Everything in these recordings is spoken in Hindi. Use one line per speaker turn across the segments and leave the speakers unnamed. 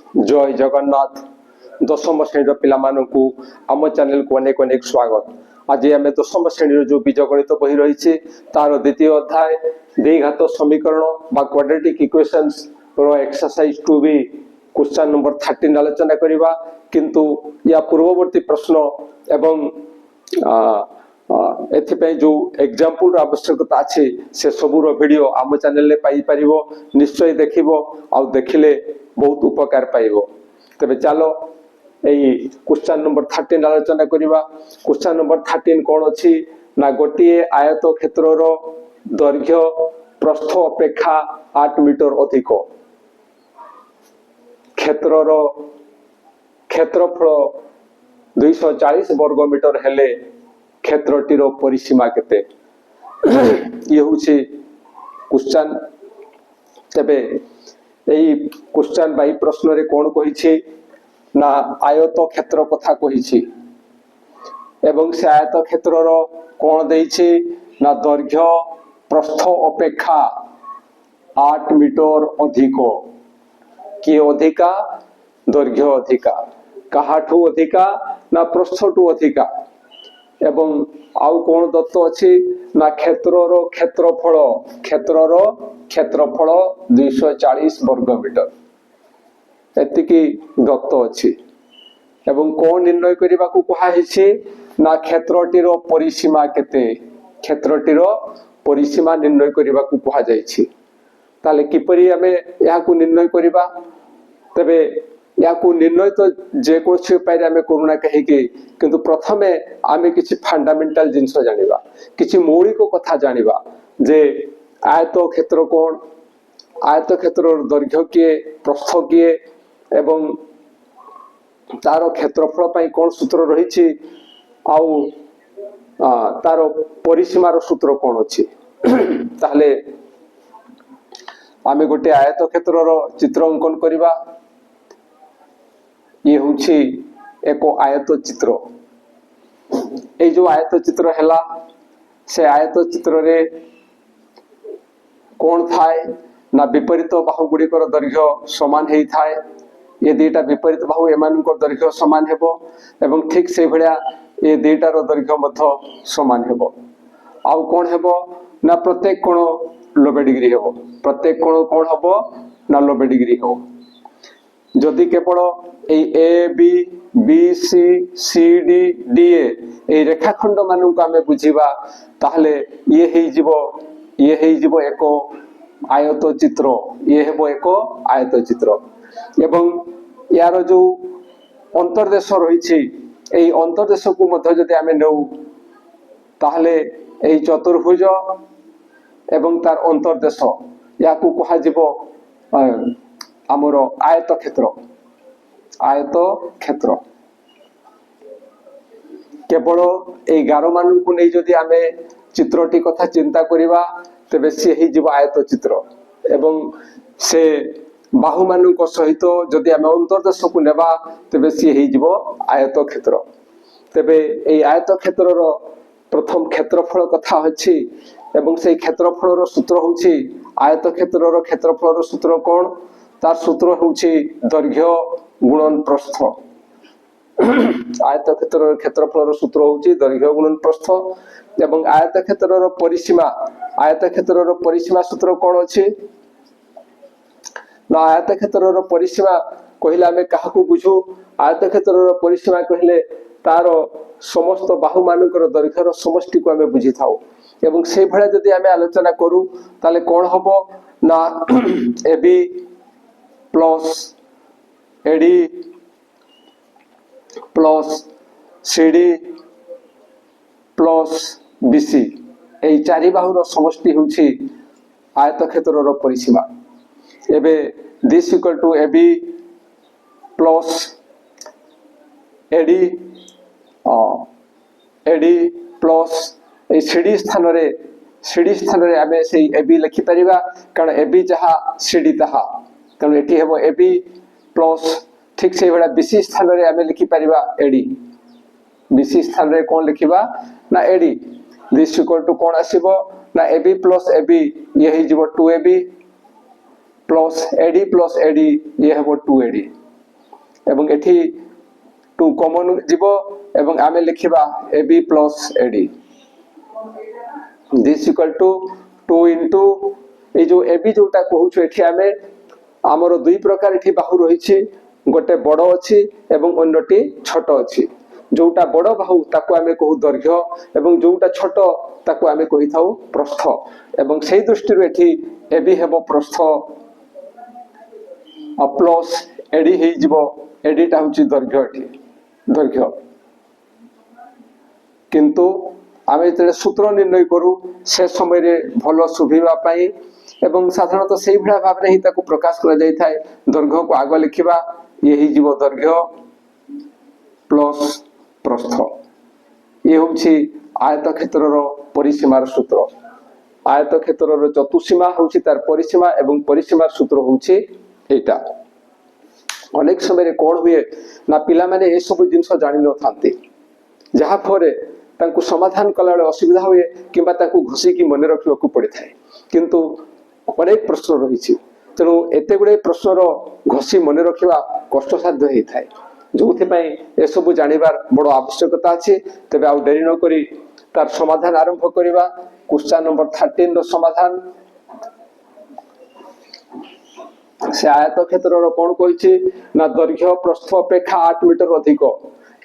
जय जगन्नाथ दशम श्रेणी पिला मानकु आम चैनल को अनेक अनेक स्वागत। आज आम दशम श्रेणी जो बीजगणित बही रही तार द्वितीय अध्याय द्विघात समीकरण बा क्वाड्रेटिक इक्वेशंस रो एक्सरसाइज 2b क्वेश्चन नंबर 13 आलोचना करबा। किंतु या पूर्ववर्ती प्रश्न एवं एथिपाई जो एग्जांपल आवश्यकता अच्छे से सबूर वीडियो आम चैनल में पाई परिवो, निश्चय देखिबो आ देखिले बहुत उपकार पाइबो। तबे चलो एई क्वेश्चन नंबर 13 आलोचना करिबा। क्वेश्चन नंबर 13 कोन अछि ना गोटिए आयत क्षेत्रर दैर्घ्य प्रस्थ अपेक्षा 8 मीटर अधिक, क्षेत्रर क्षेत्रफल 240 वर्ग मीटर हेले क्षेत्रटीर परिसीमा केते। ये होछि क्वेश्चन। तबे एई क्वेश्चन बाई प्रश्न रे कोन कहिछि ना आयत क्षेत्र कथा कहिछि एवं से आयत क्षेत्रर कोन देइछि ना दैर्घ्य प्रस्थ अपेक्षा 8 मीटर अधिक। कि अधिका दैर्घ्य अधिका, काहाठू अधिका ना प्रस्थठू अधिका। एवं आउ कोन दत्त अछि ना क्षेत्रर क्षेत्रफल, क्षेत्रर क्षेत्रफल 240 वर्ग मीटर एतिकी दत्त अछि। एवं कोन निर्णय करिबा को कहा हिछि ना क्षेत्रटीर परिसीमा केते, क्षेत्रटीर परिसीमा निर्णय करिबा को कहा जायछि। ताले किपरि हमें या को निर्णय करिबा। तबे या को निर्णय तो जे कोछि उपाय हमें करूना कहि कि, किंतु प्रथमे आमे किछि फंडामेंटल जिंस जानिबा, किछि मौलिक कथा जानिबा जे आयत क्षेत्र कोन, आयत क्षेत्रर दैर्घ्य किए, प्रस्थ किए एवं तार क्षेत्रफल पई कोन सूत्र रहिछि आउ तार परिसीमार सूत्र कोन अछि। ताहले आमे गोटे आयत क्षेत्रर चित्र अंकन करिबा। ये होछि एको आयत चित्र। ए जो आयत चित्र हैला से आयत चित्र रे कोन थाए ना विपरीत बाहु गुड़िकर दैर्घ्य समान हेई थाए। ये दुईटा विपरीत बाहु एमानकर दैर्घ्य समान हेबो एवं ठीक से भलिया ये दुईटार दैर्घ्य मध्य समान हेबो। आउ कोन हेबो ना प्रत्येक कोण 90 डिग्री हेबो, प्रत्येक कोण कोन हेबो ना 90 डिग्री हेबो। जदि केवल A B B C C D D A रेखाखंड मानू आमे बुझिबा ताहले ये हेई जिवो एको आयत चित्र, ये हेबो एको आयत चित्र। एवं यार जो अंतर्देश रहिछि एई अंतर्देश को मध्य जदि आमे नेउ ताहले एई चतुर्भुज एवं तार अंतर्देश या को कहा जिवो आमर आयत क्षेत्र, आयत क्षेत्र। केवल ए गार मानू को नै जदि आमे चित्रटी कथा चिंता करिबा तबे से ही जीव आयत चित्र। एवं से बाहु मानू को सहित जदि आमे अंतर्देश को नेबा तबे से ही जीव आयत क्षेत्र। तबे ए आयत क्षेत्रर प्रथम क्षेत्रफल कथा अछि एवं से क्षेत्रफलर सूत्र होछि आयत क्षेत्रर क्षेत्रफलर सूत्र कोन, तार सूत्र होछि दैर्घ्य गुणन प्रस्थ। आयत क्षेत्रर क्षेत्रफलर सूत्र होछि दैर्घ्य गुणन प्रस्थ। एवं आयत क्षेत्रर परिसीमा, आयत क्षेत्रर परिसीमा सूत्र कोन अछि ना आयत क्षेत्रर परिसीमा कहिला हमें काहाकू बुझू। आयत क्षेत्रर परिसीमा कहिले तार समस्त बाहु मानकर दैर्घ्यर समष्टि को हमें बुझी थाउ। एवं से भळे जदि हमें आलोचना करू ताले कोन हबो ना AB plus AD plus CD plus BC एई चारि बाहुर समष्टि होछि आयत क्षेत्रर परिसीमा। एबे this equal to AB plus AD AD plus A CD स्थान रे आमे से एबी लिखि परिबा, कारण एबी जहा सीडी तहा। कारण एटी हेबो एबी प्लस ठीक से भला बीसी स्थान रे आमे लिखि परिबा एडी। बीसी स्थान रे कोन लिखिबा ना एडी। दिस इक्वल टू कोन आसीबो ना एबी प्लस एबी ये ही जीवो 2ab प्लस एडी ये हेबो 2ad। एवं एठी 2 कॉमन जीवो एवं आमे लिखिबा AB plus AD this equal to 2 into A जो AB जोटा कहूछु एठी आमे आमर दुई प्रकार एठी बाहु रहिछि गोटे बड़ अछि एवं अन्यटी छोट अछि जोटा बड़ बाहु ताको आमे कहू दैर्घ्य एवं जोटा छोट ताको आमे कहि थाउ प्रस्थ एवं सेही दृष्टि एठी AB हेबो प्रस्थ प्लस AD हे जिवो AD टा होछि दैर्घ्य एठी दैर्घ्य किंतु आमे जेते सूत्र निर्णय करू से समय रे भलो सुभिबा पाई एवं साधारणतः सेही भला भाव रे ही ताको प्रकाश करा जाय थाए दैर्घ्य को आगो लिखिबा यही जीव दैर्घ्य प्लस प्रस्थ ये होछि आयत क्षेत्रर परिसीमार सूत्र आयत क्षेत्रर चतुसीमा होछि तार परिसीमा एवं परिसीमार सूत्र होछि एटा अनेक समय रे कोन हुए ना पिला माने ए सब जिंस जानि न थांती जहा फरे तांकु समाधान कला असुविधा हुए किंबा तांकु घुसी की मने रखिबा को पड़ि थाए किंतु अनेक प्रश्न रहिछि तेणु एते गुडे प्रश्नर घसी मने रखिबा कष्टसाध्य हेइ थाए जोथि पई ए सब जानिबार बड़ आवश्यकता अछि तबे आ देरी न करी तार समाधान आरंभ करिबा क्वेश्चन नंबर 13 रो समाधान से आयत क्षेत्रर कोन कहिछि ना दैर्घ्य प्रस्थ अपेक्षा 8 मीटर अधिक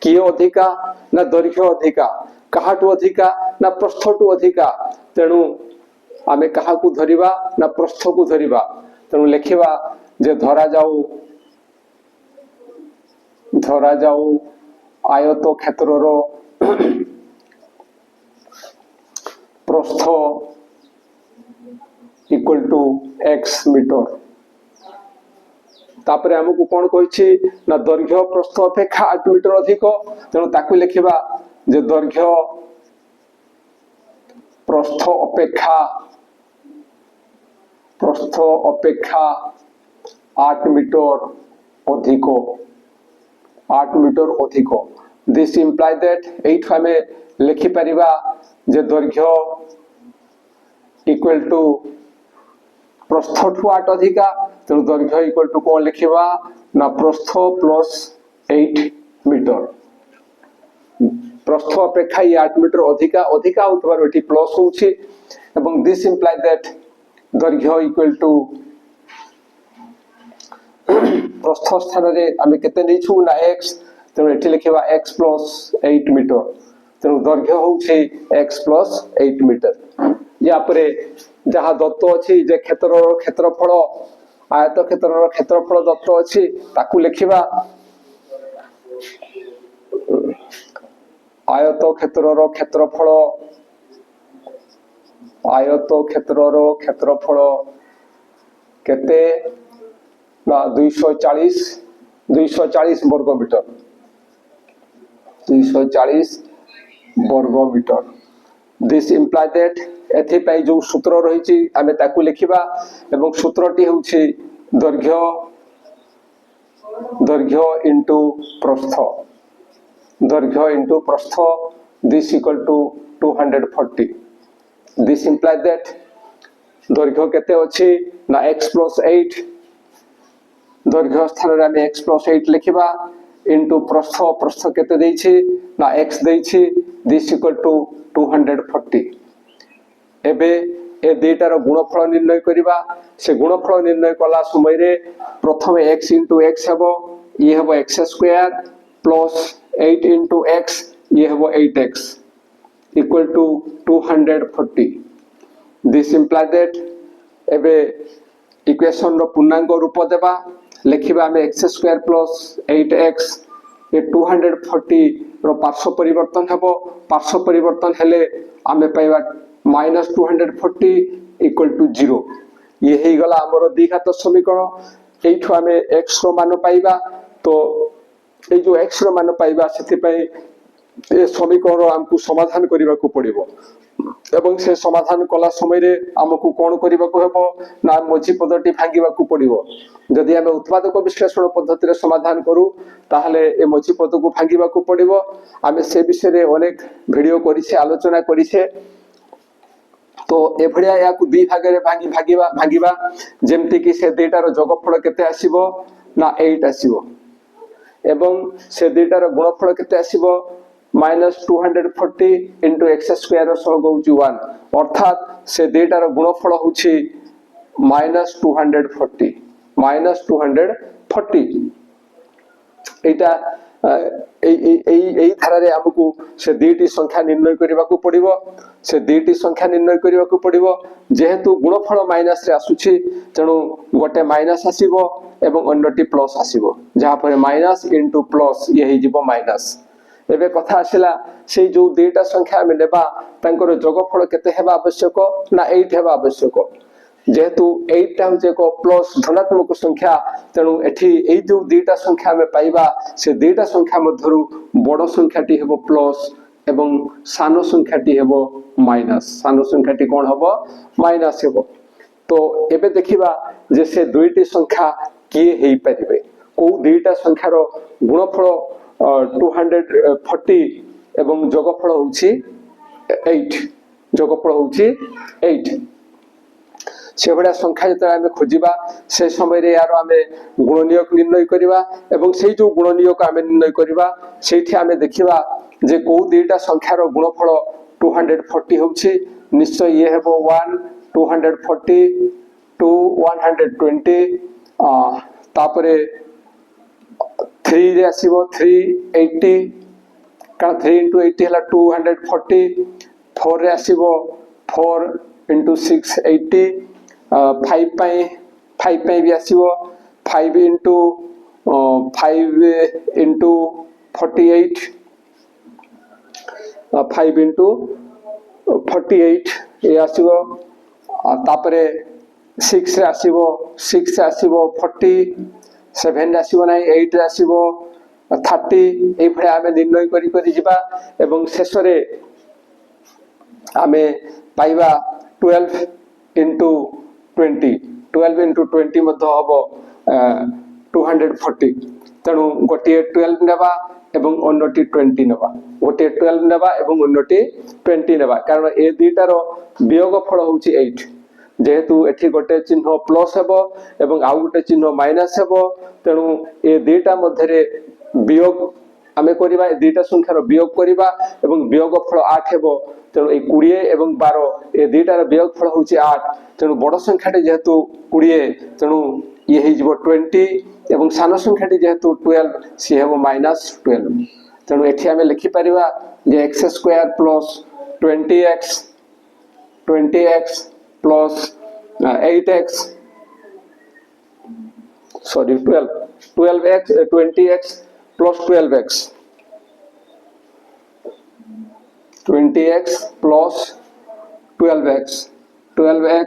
किए अधिका ना दैर्घ्य अधिका काहाटु अधिका ना प्रस्थटु अधिका तेणु आमे काहाकु धरिबा ना प्रस्थ को धरिबा तेणु लिखिबा जे धरा जाऊ आयत क्षेत्रर प्रस्थ इक्वल टू x मीटर तापरे हमकु कोन कहिछि ना दैर्घ्य प्रस्थ अपेक्षा 8 मीटर अधिक तेणु ताकु लिखिबा जे दैर्घ्य प्रस्थ अपेक्षा 8 मीटर अधिक दिस इंप्लाई दैट एट हमें लिखि परिबा जे दैर्घ्य इक्वल टू प्रस्थ ठु 8 अधिका तेणु दैर्घ्य इक्वल टू कोन लिखिबा ना प्रस्थ प्लस 8 मीटर प्रस्थ अपेक्षा 8 मीटर अधिका होतबार एठी प्लस होछि एवं दिस इंप्लाई दैट दैर्घ्य इक्वल टू प्रस्थ स्थान रे आमे केते नेछु ना x तेणु एठी लिखिबा x प्लस 8 मीटर तेणु दैर्घ्य होछि x प्लस 8 मीटर या परे जहा दत्त अछि जे क्षेत्रर क्षेत्रफल आयत क्षेत्रर क्षेत्रफल दत्त अछि ताकु लिखिबा आयत क्षेत्रर क्षेत्रफल केते ना 240 वर्ग मीटर दिस इंप्लाई दैट एथि पई जो सूत्र रहिछि आमे ताकु लिखिबा एवं सूत्रटी होछि दैर्घ्य इनटू प्रस्थ this equal to 240 this imply that दैर्घ्य केते अछि ना x + 8 दैर्घ्य स्थान रे आमे x + 8 लिखिबा इनटू प्रस्थ केते दैछि ना x दैछि दिस इक्वल टू 240 एबे ए दुईटार गुणफल निर्णय करिबा से गुणफल निर्णय कला समय रे प्रथमे x * x हेबो ये हेबो x² प्लस 8 * x ये हेबो 8x equal to 240 this imply that एबे इक्वेशन रो पूर्णांक रूप देबा लिखिबा हमें x² प्लस 8x ये 240 रो पार्श्व परिवर्तन हेबो पार्श्व परिवर्तन हेले आमे पाइबा -240 इक्वल टू 0 ये हे गला हमरो द्विघात समीकरण एठो आमे x रो मान पाइबा तो ए जो x रो मान पाइबा सेति पई ए समीकरण हमकु समाधान करिबा को पड़िबो एवं से समाधान कला समय रे हमकु कोन करिबा को हेबो ना मझी पदटी भांगिबा को पड़िबो जदि हम उत्पादक विश्लेषण पद्धति रे समाधान करू ताहले ए मझी पद को भांगिबा को पड़िबो आमे से विषय रे अनेक वीडियो करिसे आलोचना करिसे तो ए भडिया या को दुई भाग रे भांगिबा जेमति कि से दुईटार जोगफल केते आसीबो ना 8 आसीबो एवं से दुईटार गुणफल केते आसीबो -240 into x स्क्वायर सहग होची 1 अर्थात से दुईटार गुणफल होची -240 एटा धारा आमको से दुईटी संख्या निर्णय करने को पड़िबो से दुईटी संख्या निर्णय करने को पड़िबो जेहेतु गुणफल माइनस रे आसुछि तेणु गोटे माइनस आसीबो एवं अन्यटी प्लस आसीबो जहा पर माइनस इनटू प्लस ये हि जिवो माइनस एबे कथा आसिला से जो दुईटा संख्या में नेबा तांकर जोगफल केते हेबा आवश्यक ना 8 हेबा आवश्यक जेहेतु 8 टा होचे को प्लस धनात्मक संख्या तेणु एठी ए जो दुईटा संख्या में पाइबा से दुईटा संख्या मध्यरु बड़ संख्याटी हेबो प्लस एवं सानो संख्याटी हेबो माइनस सानो संख्याटी कोन हेबो माइनस हेबो तो एबे देखिबा जे से दुईटी संख्या किए हेई परिबे को दुईटा संख्यार गुणफल 240 एवं जोगफल होची 8 जोगफल होची 8 से भाया संख्या जो आम खोजा से समय रे यार आम गुणनीयक निर्णय करवा एवं से जो गुणनीयक आम निर्णय करवा से देखा जे कौ दुईटा संख्यार गुणफल 240 होची निश्चय ये हेबो 1 240 2 120 तापरे 3 रे आसीबो 380 कारण 3 into 80 हला 240 4 रे आसीबो 4 into 680 5 पाई भी आसीबो 5 into 48 5 into 48 ये आसीबो तापरे 6 रे आसीबो 6 रे आसीबो 40 7 रे आसीबो नै 8 रे आसीबो 30 ए भळे आमे निर्णय करी जिबा एवं शेष रे आमे पाइबा 12 into 20 मध्य हबो 240 तेणु गोटे 12 नेबा एवं अन्यटी 20 नेबा गोटे 12 नेबा एवं अन्यटी 20 नेबा कारण ए दुईटार वियोगफल होची 8 जेहेतु एठी गोटे चिन्ह प्लस हेबो एवं आउ गोटे चिन्ह माइनस हेबो तेणु ए दुईटा मध्यरे वियोग आमे करिबा ए दुईटा संख्यार वियोग करिबा एवं वियोगफल 8 हेबो तेणु 20 एवं 12 ए दुईटार वियोगफल होची 8 तेणु बड़ संख्याटी जेहेतु 20 तेणु ये हे जिवो 20 एवं सानो संख्याटी जेहेतु 12 सी हेबो -12 तेणु एठी आमे लिखि परिबा जे x square plus 20x plus 8x sorry 12x 20x plus 12x 20x plus 12x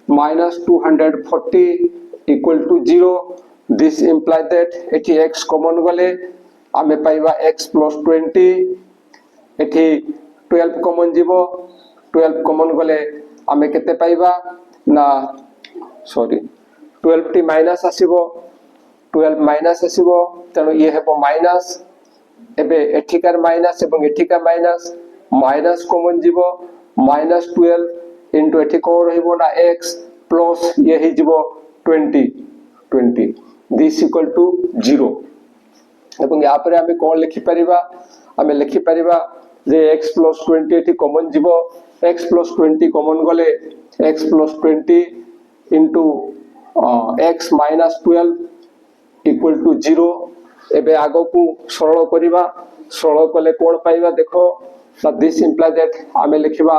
minus 240 equal to 0 this implies that एठी x common गले आमे पाइबा x plus 20 एठी 12 common जीवो 12 common गले आमे केते पाइबा ना सॉरी 12 टी माइनस आसीबो 12 माइनस आसीबो तेणु ये हेबो माइनस एबे एठिकार माइनस एवं एठिका माइनस माइनस कॉमन जीवो -12 into एठी को रहिबो ना x प्लस ये हि जीवो 20 this equal to 0 एवं या पर हमें कोन लिखि परिबा हमें लिखि परिबा जे x plus 20 एठी कॉमन जीवो x plus 20 कॉमन गले x plus 20 into x minus 12 equal to 0 एबे आगो को सरल करिबा सरल कले कोन पाइबा देखो so this implies that आमे लिखिबा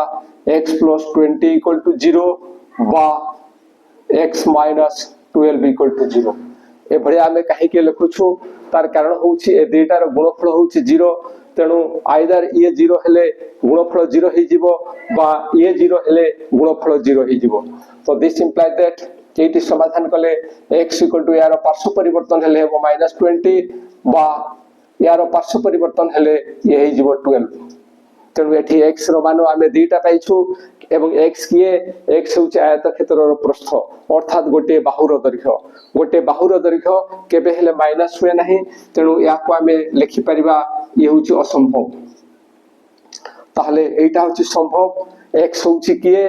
x plus 20 equal to 0 बा x minus 12 equal to 0 ए भळे आमे काहे के लिखुछु तार कारण होउछि ए दुईटार गुणफल होउछि 0 तेणु आइदर ये 0 हेले गुणफल 0 हे जिवो बा ये 0 हेले गुणफल 0 हे जिवो so this implies that eighty समाधान कले x equal to यार पार्श्व परिवर्तन हेले हेबो -20 बा यार पार्श्व परिवर्तन हेले ये हे जिवो 12 तेणु एठी x रो मान आमे दुईटा पाइछु एवं x किए x होउछि आयत क्षेत्रर प्रस्थ अर्थात गोटे बाहुर दैर्घ्य केबे हेले माइनस हुए नाही तेणु याको आमे लिखि परिबा ये होउछि असंभव ताहले एटा होउछि संभव x होउछि किए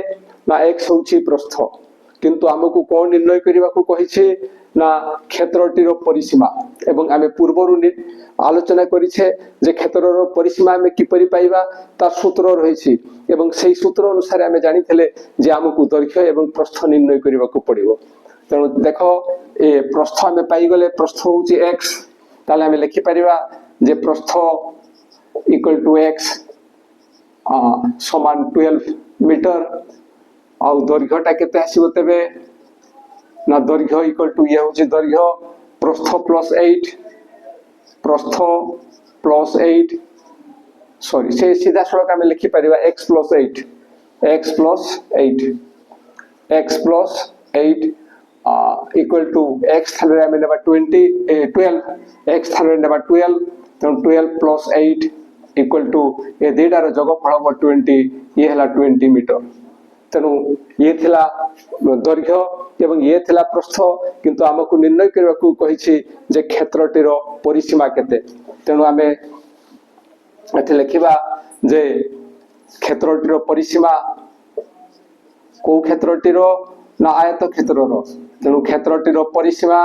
ना x होउछि प्रस्थ किंतु हमकु कोन निर्णय करिबा को कहिछि না ক্ষেত্রটির পরিসীমা এবং আমি পূর্বরু আলোচনা করেছে যে ক্ষেত্রর পরিসীমা আমি কিপরি পাইবা তার সূত্র রয়েছে এবং সেই সূত্র অনুসারে আমি জানিলে যে আমাকে দৈর্ঘ্য এবং প্রস্থ নির্ণয় କରିବାକୁ পড়িব। তেণু দেখ এ প্রস্থ আমি পাইগলে প্রস্থ হচ্ছে এক্স, তাহলে আমি লিখিপারিবা যে প্রস্থ ইকুয়াল টু এক্স সমান 12 মিটার ଆଉ ଦୈର୍ଘ୍ୟଟା କେତେ ଆସିବ ତେବେ ନା ଦୈର୍ଘ୍ୟ ଇକ୍ୱାଲ ଟୁ ଇଏ ହଉଛି ଦୈର୍ଘ୍ୟ ପ୍ରସ୍ଥ ପ୍ଲସ୍ 8 ସରି ସେ ସିଧାସଳଖ ଆମେ ଲେଖିପାରିବା x plus 8 equal to x ଥାନରେ ଆମେ ନେବା 12 x ଥାନରେ ନେବା 12 ତେଣୁ 12 ପ୍ଲସ୍ 8 ଇକ୍ୱାଲ ଟୁ ଏ ଦୁଇଟାର ଯୋଗଫଳ ହେବ 20 ଇଏ ହେଲା 20 ମିଟର। ତେଣୁ ଇଏ ଥିଲା ଦୈର୍ଘ୍ୟ ଏବଂ ଇଏ ଥିଲା ପ୍ରସ୍ଥ, କିନ୍ତୁ ଆମକୁ ନିର୍ଣ୍ଣୟ କରିବାକୁ କହିଛି ଯେ କ୍ଷେତ୍ରଟିର ପରିସୀମା କେତେ। ତେଣୁ ଆମେ ଏଠି ଲେଖିବା ଯେ କ୍ଷେତ୍ରଟିର ପରିସୀମା କୋଉ କ୍ଷେତ୍ରଟିର ନା ଆୟତ କ୍ଷେତ୍ରର। ତେଣୁ କ୍ଷେତ୍ରଟିର ପରିସୀମା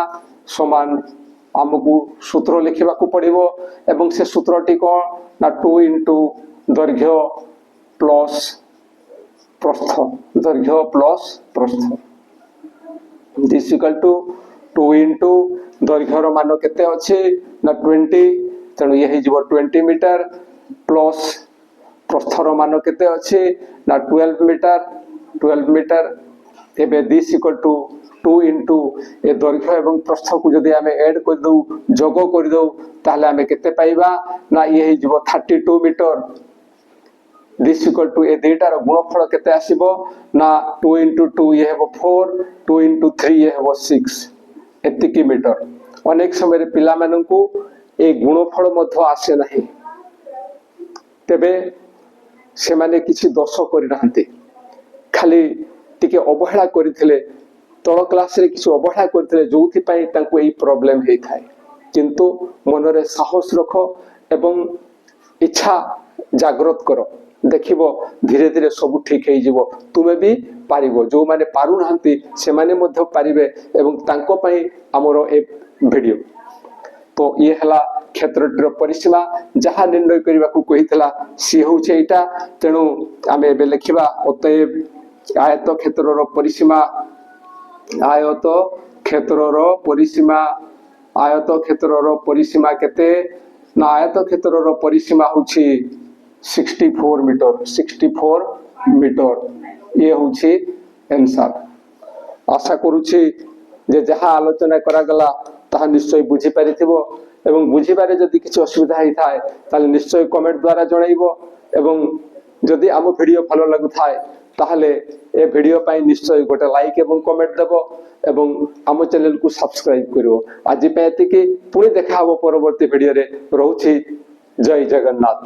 ସମାନ ଆମକୁ ସୂତ୍ର ଲେଖିବାକୁ ପଡିବ ଏବଂ ସେ ସୂତ୍ରଟି କ'ଣ ନା 2 into ଦୈର୍ଘ୍ୟ ପ୍ଲସ୍ प्रस्थ, दैर्घ्य प्लस प्रस्थ दिस इक्वल टू 2 into दैर्घ्यर मान केते अछि ना 20 तेणु ये हिजबो 20 मीटर प्लस प्रस्थर मान केते अछि ना 12 मीटर एबे दिस इक्वल टू 2 into ए दैर्घ्य एवं प्रस्थ को जदि आमे ऐड कर दउ जोग कर दउ ताहले आमे केते पाइबा ना ये हिजबो 32 मीटर दिस इक्वल टू ए दुईटार गुणफल केते आसीबो ना 2 into 2 ये हेबो 4 2 into 3 ये हेबो 6 एतिकी मीटर। अनेक समय पिला माननकु ए गुणफल मध्य आसे नाही, तेबे से माने किछि दोष करि रहंती, खाली टिके अवहेला करिथिले तळ क्लास रे किछि अवहेला करिथिले जोथि पई तांकु एई प्रॉब्लम हेई थाए। किंतु मनरे साहस रखो एवं इच्छा जागृत करो, देखिबो धीरे धीरे सब ठीक हो जिवो। तुमे भी पारिबो, जो माने पारु नहंती से माने मध्य पारिबे एवं तांको पई हमरो ए वीडियो। तो ये हला क्षेत्रटिर परिसीमा जहा निर्णय करबा को कहितला सी होचे एटा। तेणु आमे एबे लेखिबा अतएव आयत क्षेत्रर परिसीमा केते ना आयत क्षेत्रर परिसीमा होची 64 मीटर ये होची आंसर। आशा करूची जे जहा आलोचना करा गला ताहा निश्चय बुझी पारिथिबो एवं बुझी बारे जदि किछि असुविधा हेई थाए ताले निश्चय कमेंट द्वारा जणाइबो एवं जदि आम वीडियो भलो लागु थाए ताहले ए वीडियो पाई निश्चय गोटे लाइक एवं कमेंट देबो एवं आम चैनल को सब्सक्राइब करिवो। आज पे एतिकी पुणी देखा हबो परवर्ती वीडियो रे। रहउछि जय जगन्नाथ।